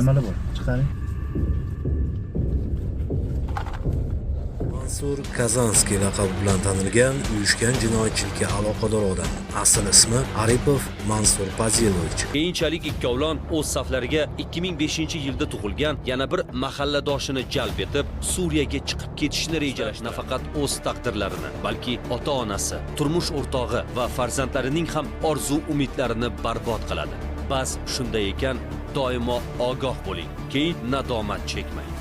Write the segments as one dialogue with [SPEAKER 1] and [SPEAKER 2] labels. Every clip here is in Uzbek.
[SPEAKER 1] nimalar bor? Chiqaring.
[SPEAKER 2] Mansur Kazanskiy laqabi bilan tanilgan uyushgan jinoyatchilikka aloqador odam. Asl ismi Aripov Mansur Pazilovich.
[SPEAKER 3] Keyinchalik ikkovlon o'z saflariga 2005-yilda tug'ilgan yana bir mahalladoshini jalb etib, Suriyaga chiqib ketishni rejalash nafaqat o'z taqdirlarini, balki ota-onasi, turmush o'rtog'i va farzandlarining ham orzu-umidlarini barbod qiladi. Bas shunday ekan, doimo ogoh bo'ling, keyin nadomat chekmang.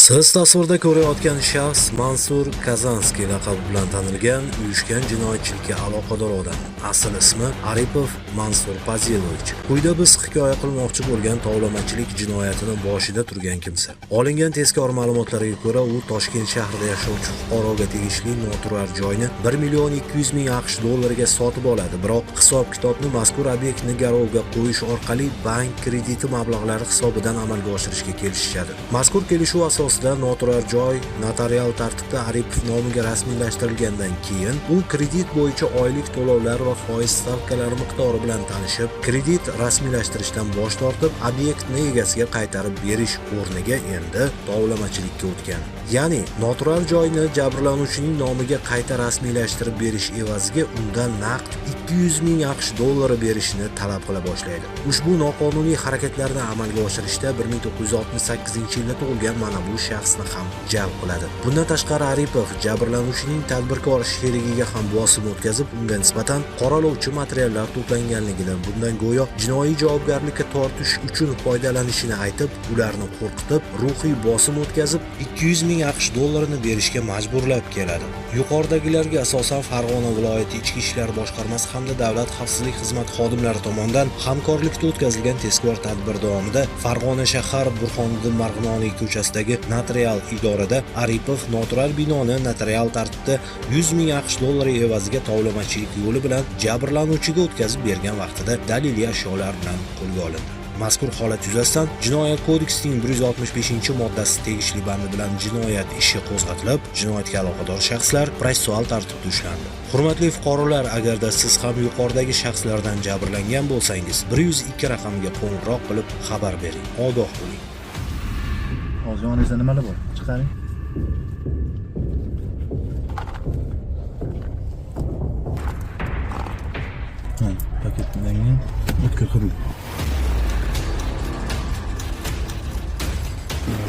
[SPEAKER 2] Siz tasvirda ko'rayotgan shaxs Mansur Kazanskiy laqabi bilan tanilgan uyushgan jinoyatchilikka aloqador odam. Asl ismi Aripov Mansur Pazilovich. Quyida biz hikoya qilmoqchi bo'lgan tovlamachilik jinoyatini boshida turgan kimsa. Olingan tezkor ma'lumotlarga ko'ra, u Toshkent shahrida yashovchi fuqaroga tegishli noturar joyni 1.200.000 AQSh dollariga sotib oladi. Biroq hisob-kitobni mazkur obyektni garovga qo'yish orqali bank krediti mablag'lari hisobidan amalga oshirishga kelishishadi. Mazkur kelishuv asosida noturar joy notarial tartibda Aripov nomiga rasmiylashtirilgandan keyin u kredit bo'yicha oylik to'lovlar va foiz stavkalari miqdori bilan tanishib, kredit rasmiylashtirishdan bosh tortib, obyektni egasiga qaytarib berish o'rniga endi tovlamachilikka o'tgan. Ya'ni noturar joyni jabrlanuvchining nomiga qayta rasmiylashtirib berish evaziga undan naqd 200.000 AQSh dollari berishni talab qila boshlaydi. Ushbu noqonuniy harakatlarni amalga oshirishda 1968-yilda tug'ilgan mana bu shaxsni ham jalb qiladi. Bundan tashqari Aripov jabrlanuvchining tadbirkor sherigiga ham bosim o'tkazib, unga nisbatan qoralovchi materiallar to'planganligidan, bundan go'yo jinoiy javobgarlikka tortish uchun foydalanishini aytib, ularni qo'rqitib, ruhiy bosim o'tkazib, 200.000 AQSh dollarini berishga majburlab keladi. Yuqoridagilarga asosan Farg'ona viloyati Ichki ishlar boshqarmasi hamda Davlat xavfsizlik xizmati xodimlari tomonidan hamkorlikda o'tkazilgan tezkor tadbir davomida Farg'ona shahar Burxoniddin Marg'inoniy ko'chasidagi notarial idorada Aripov noturar binoni notarial tartibda 100.000 AQSh dollari evaziga tovlamachilik yo'li bilan jabrlanuvchiga o'tkazib bergan vaqtida daliliy ashyolar bilan qo'lga olindi. Mazkur holat yuzasidan Jinoyat kodeksining 165-moddasi tegishli bandi bilan jinoyat ishi qo'zg'atilib, jinoyatga aloqador shaxslar protsessual tartibda ushlandi. Hurmatli fuqarolar, agarda siz ham yuqoridagi shaxslardan jabrlangan bo'lsangiz, 102 raqamiga qo'ng'iroq qilib xabar bering. Ogoh bo'ling.
[SPEAKER 1] Hozir yoningizda nimalar bor? Chiqaring. Paketlangan o'tkir qurildi.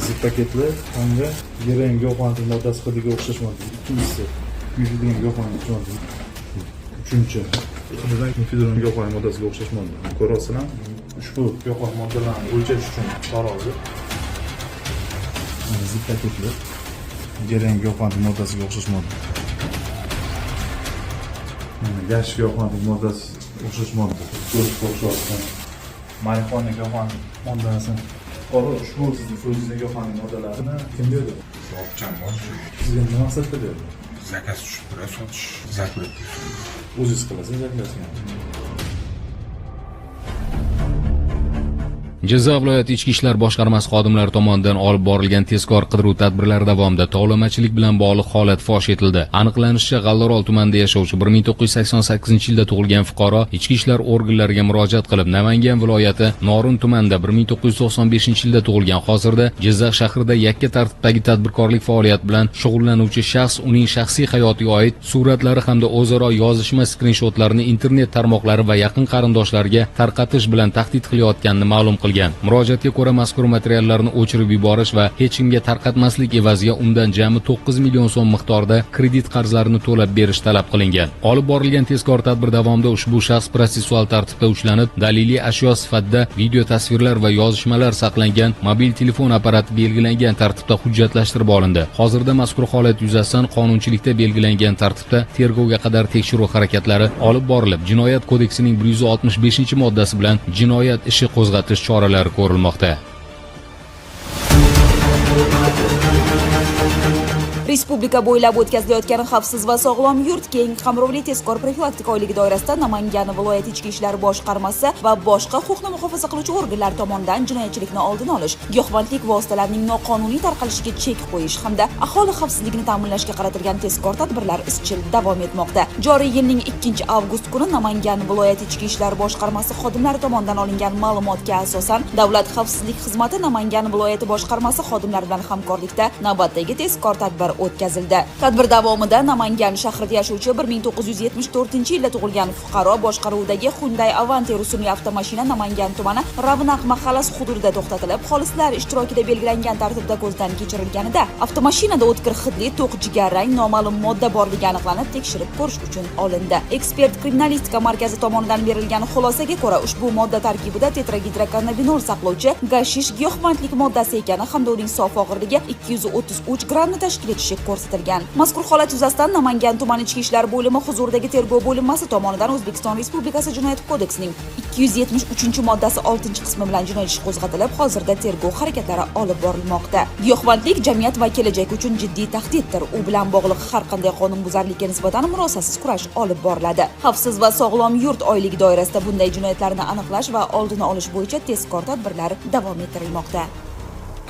[SPEAKER 1] Zip paketlar hamda gerang giyohvandlik moddasi hidiga o'xshash modda. Ikkinchisi yuzidagi giyohvandlik modda. Uchinchi federal giyohvandlik moddasiga o'xshash modda. Ko'rasizlar, ushbu giyohvandlik moddalarini o'lchash uchun tarozi. Zip paketlar gerang giyohvandlik moddasiga o'xshash modda. Gash giyohvandlik moddasi o'xshash modda. Ko'rib o'xshayotgan marixuana giyohvandlik moddasi. Ushbu sizning so'zingizdagi giyohvandlik moddalarini kim berdi?
[SPEAKER 4] Soqcham bor.
[SPEAKER 1] Sizga nima maqsadda berdi?
[SPEAKER 4] Zakaz tushib turib sotish zakaz.
[SPEAKER 1] O'zingiz qilasiz, zakazga.
[SPEAKER 5] Jizzax viloyati Ichki ishlar boshqarmasi xodimlari tomonidan olib borilgan tezkor qidiruv tadbirlari davomida tovlamachilik bilan bog'liq holat fosh etildi. Aniqlanishicha, G'allorol tumanida yashovchi 1988-yilda tug'ilgan fuqaro ichki ishlar organlariga murojaat qilib, Namangan viloyati Norin tumanida 1995-yilda tug'ilgan, hozirda Jizzax shahrida yakka tartibdagi tadbirkorlik faoliyati bilan shug'ullanuvchi shaxs uning shaxsiy hayotiga oid suratlari hamda o'zaro yozishma skrinshotlarini internet tarmoqlari va yaqin qarindoshlariga tarqatish bilan tahdid qilayotganini ma'lum qilgan. Murojaatga ko'ra, mazkur materiallarni o'chirib yuborish va hech kimga tarqatmaslik evaziga undan jami 9 million so'm miqdorida kredit qarzlarini to'lab berish talab qilingan. Olib borilgan tezkor tadbir davomida ushbu shaxs protsessual tartibda ushlanib, daliliy ashyo sifatida video tasvirlar va yozishmalar saqlangan mobil telefon apparati belgilangan tartibda hujjatlashtirib olindi. Hozirda mazkur holat yuzasidan qonunchilikda belgilangan tartibda tergovga qadar tekshiruv harakatlari olib borilib, Jinoyat kodeksining 165-moddasi bilan jinoyat ishi qo'zg'atish choralari ko'rilmoqda.
[SPEAKER 6] Respublika bo'ylab o'tkazilayotgan xavfsiz va sog'lom yurt keng qamrovli tezkor profilaktika oyligi doirasida Namangan viloyat ichki ishlar boshqarmasi va boshqa huquqni muhofaza qiluvchi organlar tomonidan jinoyatchilikni oldini olish, giyohvandlik vositalarining noqonuniy tarqalishiga chek qo'yish hamda aholi xavfsizligini ta'minlashga qaratilgan tezkor tadbirlar izchil davom etmoqda. Joriy yilning 2-avgust kuni Namangan viloyat ichki ishlar boshqarmasi xodimlari tomonidan olingan ma'lumotga asosan Davlat xavfsizlik xizmati Namangan viloyati boshqarmasi xodimlari bilan hamkorlikda navbatdagi tezkor tadbir o'tkazildi. Tadbir davomida Namangan shahrida yashovchi 1974-yilda tug'ilgan fuqaro boshqaruvidagi Hyundai Avanti rusumli avtomashina Namangan tumani Ravnaq mahallasi hududida to'xtatilib, xolislar ishtirokida belgilangan tartibda ko'zdan kechirilganida avtomashinada o'tkir hidli to'q jigarrang noma'lum modda borligi aniqlanib, tekshirib ko'rish uchun olindi. Ekspert kriminalistika markazi tomonidan berilgan xulosaga ko'ra, ushbu modda tarkibida tetragidrokannabinol saqlovchi gashish giyohvandlik moddasi ekani hamda uning sof og'irligi 233 grammni tashkil etishi ko'rsatilgan. Mazkur holat yuzasidan Namangan tumani ichki ishlar bo'limi huzuridagi tergov bo'linmasi tomonidan O'zbekiston Respublikasi Jinoyat kodeksining 273-moddasi 6-qismi bilan jinoyat ishi qo'zg'atilib, hozirda tergov harakatlari olib borilmoqda. Giyohvandlik jamiyat va kelajak uchun jiddiy tahdiddir. U bilan bog'liq har qanday qonunbuzarlikka nisbatan murosasiz kurash olib boriladi. Xavfsiz va sog'lom yurt oyligi doirasida bunday jinoyatlarni aniqlash va oldini olish bo'yicha tezkor tadbirlar davom ettirilmoqda.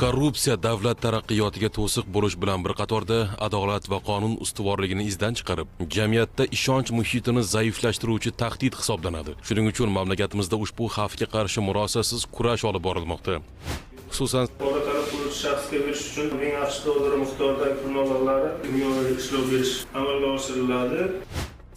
[SPEAKER 7] Korrupsiya davlat taraqqiyotiga to'siq bo'lish bilan bir qatorda adolat va qonun ustuvorligini izdan chiqarib, jamiyatda ishonch muhitini zaiflashtiruvchi tahdid hisoblanadi. Shuning uchun mamlakatimizda ushbu xavfga qarshi murosasiz kurash olib borilmoqda. Xususan,
[SPEAKER 8] talab qiluvchi shaxsga berish uchun $1000 miqdordagi pul mablag'lari dunyoviy ishlov berish amalga oshiriladi.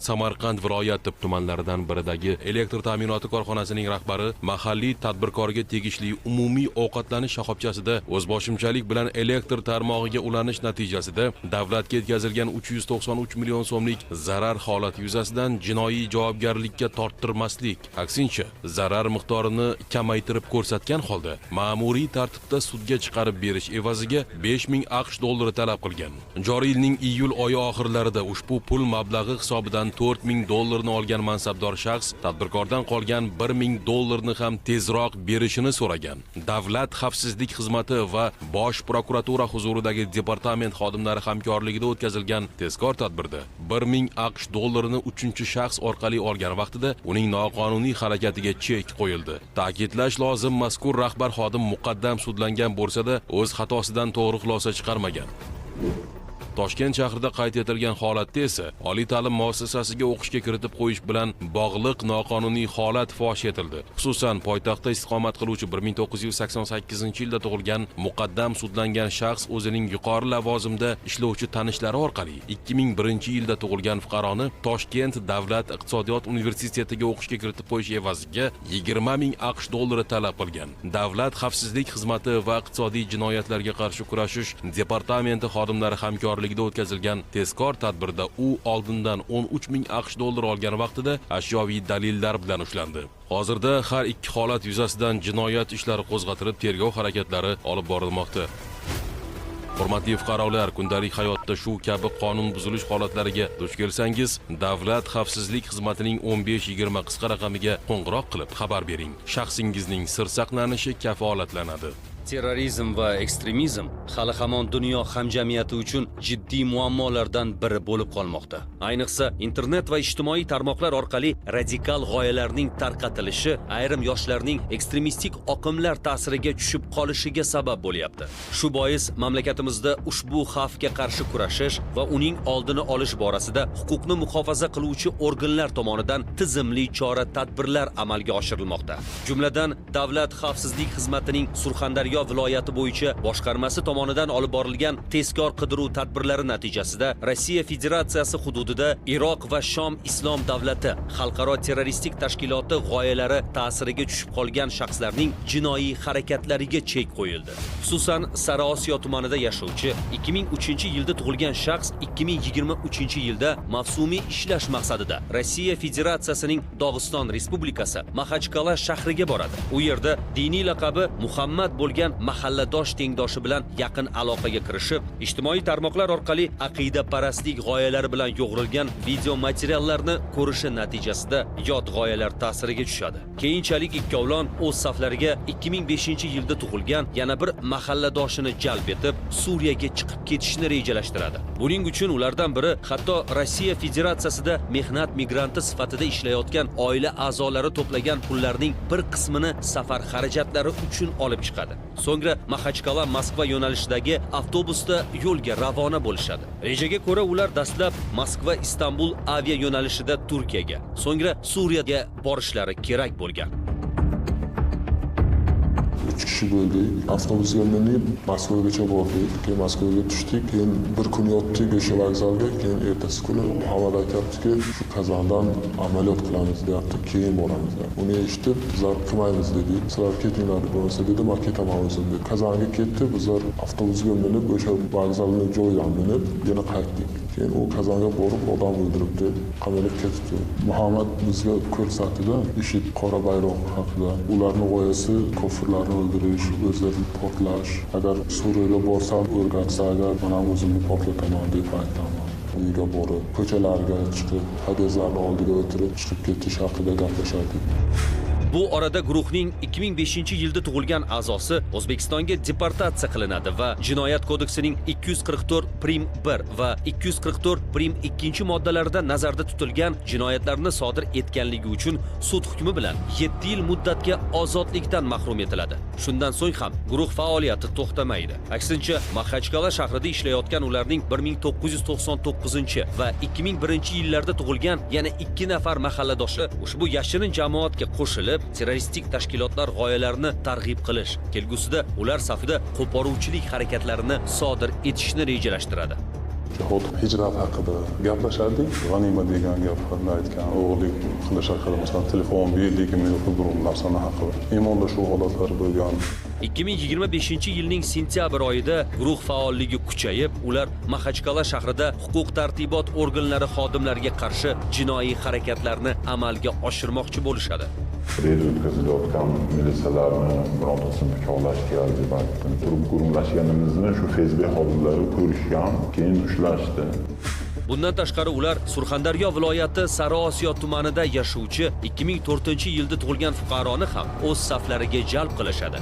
[SPEAKER 7] Samarqand viloyati tumanlaridan biridagi elektr ta'minoti korxonasining rahbari mahalliy tadbirkorga tegishli umumiy ovqatlanish shoxobchasida o'zboshimchalik bilan elektr tarmog'iga ulanish natijasida davlatga yetkazilgan 393 million so'mlik zarar holati yuzasidan jinoiy javobgarlikka torttirmaslik, aksincha zarar miqdorini kamaytirib ko'rsatgan holda ma'muriy tartibda sudga chiqarib berish evaziga $5000 talab qilgan. Joriy yilning iyul oyi oxirlarida ushbu pul mablag'i hisobidan $4000 olgan mansabdor shaxs tadbirkordan qolgan $1000 ham tezroq berishini so'ragan. Davlat xavfsizlik xizmati va Bosh prokuratura huzuridagi departament xodimlari hamkorligida o'tkazilgan tezkor tadbirda $1000 ni 3-shaxs orqali olgan vaqtida uning noqonuniy harakatiga chek qo'yildi. Ta'kidlash lozim, mazkur rahbar xodim muqaddam sudlangan bo'lsa-da, o'z xatosidan to'g'ri xulosa chiqarmagan. Toshkent shahrida qayd etilgan holatda esa oliy ta'lim muassasasiga o'qishga kiritib qo'yish bilan bog'liq noqonuniy holat fosh etildi. Xususan, poytaxtda istiqomat qiluvchi 1988-yilda tug'ilgan muqaddam sudlangan shaxs o'zining yuqori lavozimda ishlovchi tanishlari orqali 2001-yilda tug'ilgan fuqaroni Toshkent davlat iqtisodiyot universitetiga o'qishga kiritib qo'yish evaziga $20000 talab qilgan. Davlat xavfsizlik xizmati va iqtisodiy jinoyatlarga qarshi kurashish departamenti xodimlari hamkorligida o'tkazilgan tezkor tadbirda u oldindan $13000 olgan vaqtida ashyoviy dalillar bilan ushlandi. Hozirda har ikki holat yuzasidan jinoyat ishlari qo'zg'atilib, tergov harakatlari olib borilmoqda. Hurmatli fuqarolar, kundalik hayotda shu kabi qonun buzilish holatlariga duch kelsangiz, Davlat xavfsizlik xizmatining 1520 qisqa raqamiga qo'ng'iroq qilib xabar bering. Shaxsingizning sir saqlanishi kafolatlanadi.
[SPEAKER 3] Terrorizm va ekstremizm hali hamon dunyo hamjamiyati uchun jiddiy muammolardan biri bo'lib qolmoqda. Ayniqsa, internet va ijtimoiy tarmoqlar orqali radikal g'oyalarning tarqatilishi ayrim yoshlarning ekstremistik oqimlar ta'siriga tushib qolishiga sabab bo'lyapti. Shu bois mamlakatimizda ushbu xavfga qarshi kurashish va uning oldini olish borasida huquqni muhofaza qiluvchi organlar tomonidan tizimli chora-tadbirlar amalga oshirilmoqda. Jumladan, Davlat xavfsizlik xizmatining Surxondaryo viloyati bo'yicha boshqarmasi tomonidan olib borilgan tezkor qidiruv tadbirlari natijasida Rossiya Federatsiyasi hududida Iroq va Shom Islom davlati xalqaro terroristik tashkiloti g'oyalari ta'siriga tushib qolgan shaxslarning jinoiy harakatlariga chek qo'yildi. Xususan, Sariosiyo tumanida yashovchi 2003-yilda tug'ilgan shaxs 2023-yilda mavsumiy ishlash maqsadida Rossiya Federatsiyasining Dog'iston Respublikasi Maxachqala shahriga boradi. U yerda diniy laqabi Muhammad bo'lgan bo'lgan mahalladosh tengdoshi bilan yaqin aloqaga kirishib, ijtimoiy tarmoqlar orqali aqidaparastlik g'oyalari bilan yo'g'rilgan video materiallarni ko'rishi natijasida yot g'oyalar ta'siriga tushadi. Keyinchalik ikkovlon o'z saflariga 2005-yilda tug'ilgan yana bir mahalladoshini jalb etib, Suriyaga chiqib ketishni rejalashtiradi. Buning uchun ulardan biri hatto Rossiya Federatsiyasida mehnat migranti sifatida ishlayotgan oila a'zolari to'plagan pullarning bir qismini safar xarajatlari uchun olib chiqadi. So'ngra Maxachkala Moskva yo'nalishidagi avtobusda yo'lga ravona bo'lishadi. Rejaga ko'ra ular dastlab Moskva Istanbul avia yo'nalishida Turkiyaga, so'ngra Suriyaga borishlari kerak bo'lgan.
[SPEAKER 9] 3 kishi bo'ldik. Avtobusga minib Moskvaga bordik. Keyin Moskvaga tushdik. Keyin bir kun yotdik o'sha vokzalga. Keyin ertasi kuni havoda aytibdiki, shu Kazandan amaliyot qilamiz deyapti, keyin boramiz. Uni eshitib, bizlar qilmaymiz dedik. Sizlar ketinglar bo'lsa dedi, men ketaman o'zim dedi. Kazanga ketdi, bizlar avtobusga minib o'sha vokzalning joyidan minib yana qaytdik. Keyin u Kazanga borib odam o'ldiribdi, qamalib ketibdi. Muhammad bizga ko'rsatdi, IShID qora bayroq haqida. Ularning g'oyasi kofirlarni o'ldirish, o'zlarini portlash. Agar Suriyaga borsam, o'rgatsa, agar men ham o'zimni portlataman deb aytaman. Uyga borib, ko'chalarga chiqib, hadizlarning oldiga o'tirib, chiqib ketish haqida gaplashardik.
[SPEAKER 3] Bu orada guruhning 2005-yilda tug'ilgan a'zosi O'zbekistonga deportatsiya qilinadi va Jinoyat kodeksining 244-1 va 244-2 moddalarida nazarda tutilgan jinoyatlarni sodir etganligi uchun sud hukmi bilan 7 yil muddatga ozodlikdan mahrum etiladi. Shundan so'ng ham guruh faoliyati to'xtamaydi. Aksincha, Maxachkala shahrida ishlayotgan ularning 1999 va 2001-yillarda tug'ilgan yana 2 nafar mahalladoshi ushbu yashirin jamoatga qo'shilib terroristik tashkilotlar g'oyalarini targ'ib qilish, kelgusida ular safida qo'poruvchilik harakatlarini sodir etishni rejalashtiradi.
[SPEAKER 9] Jihod hijrat haqida gaplashardik. G'anima degan gaplarni aytgan, o'g'irlik qilish haqida, masalan, telefon berdik, bir narsani haqida. Iymonda shu holatlar bo'lgan.
[SPEAKER 3] 2025-yilning sentyabr oyida guruh faolligi kuchayib, ular Maxachkala shahrida huquq tartibot organlari xodimlariga qarshi jinoiy harakatlarni amalga oshirmoqchi bo'lishadi.
[SPEAKER 10] Reyd o'tkazilayotgan militsiyalarni birontasini pichoqlashga deb aytdim. Turib gurunglashganimizni shu FSB xodimlari ko'rishgan, keyin ushlashdi.
[SPEAKER 3] Bundan tashqari ular Surxondaryo viloyati Sariosiyo tumanida yashovchi 2004-yilda tug'ilgan fuqaroni ham o'z saflariga jalb qilishadi.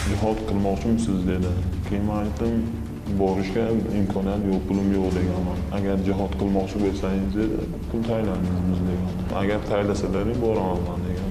[SPEAKER 9] Jihod qilmoqchimisiz dedi. Keyin men aytdim, borishga imkoniyat yo'q, pulim yo'q deganman. Agar jihod qilmoqchi bo'lsangiz dedi, pul tayinlaymiz degan. Agar tayinlasalaring boraman degan.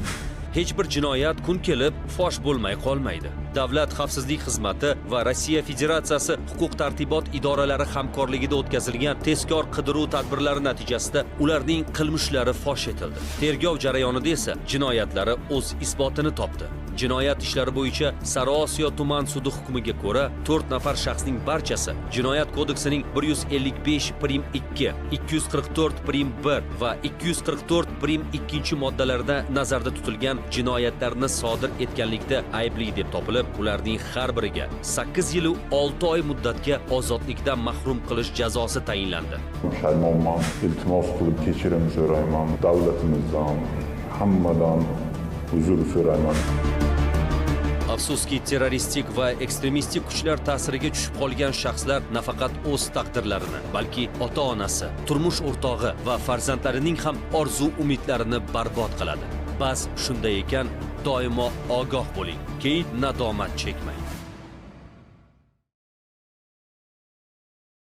[SPEAKER 3] Hech bir jinoyat kun kelib fosh bo'lmay qolmaydi. Davlat xavfsizlik xizmati va Rossiya Federatsiyasi huquq tartibot idoralari hamkorligida o'tkazilgan tezkor qidiruv tadbirlari natijasida ularning qilmishlari fosh etildi. Tergov jarayonida esa jinoyatlari o'z isbotini topdi. Jinoyat ishlari bo'yicha Sariosiyo tuman sudi hukmiga ko'ra 4 nafar shaxsning barchasi Jinoyat kodeksining 155-2, 244-1 va 244-2 moddalarida nazarda tutilgan jinoyatlarni sodir etganlikda aybli deb topilib, ularning har biriga 8 yil 6 oy muddatga ozodlikdan mahrum qilish jazosi tayinlandi.
[SPEAKER 10] Pushaymonman, iltimos qilib kechirim so'rayman, davlatimizdan, hammadan uzr so'rayman.
[SPEAKER 3] Afsuski, terroristik va ekstremistik kuchlar ta'siriga tushib qolgan shaxslar nafaqat o'z taqdirlarini, balki ota-onasi, turmush o'rtog'i va farzandlarining ham orzu-umidlarini barbod qiladi. Bas shunday ekan, doimo ogoh bo'ling, keyin nadomat chekmang.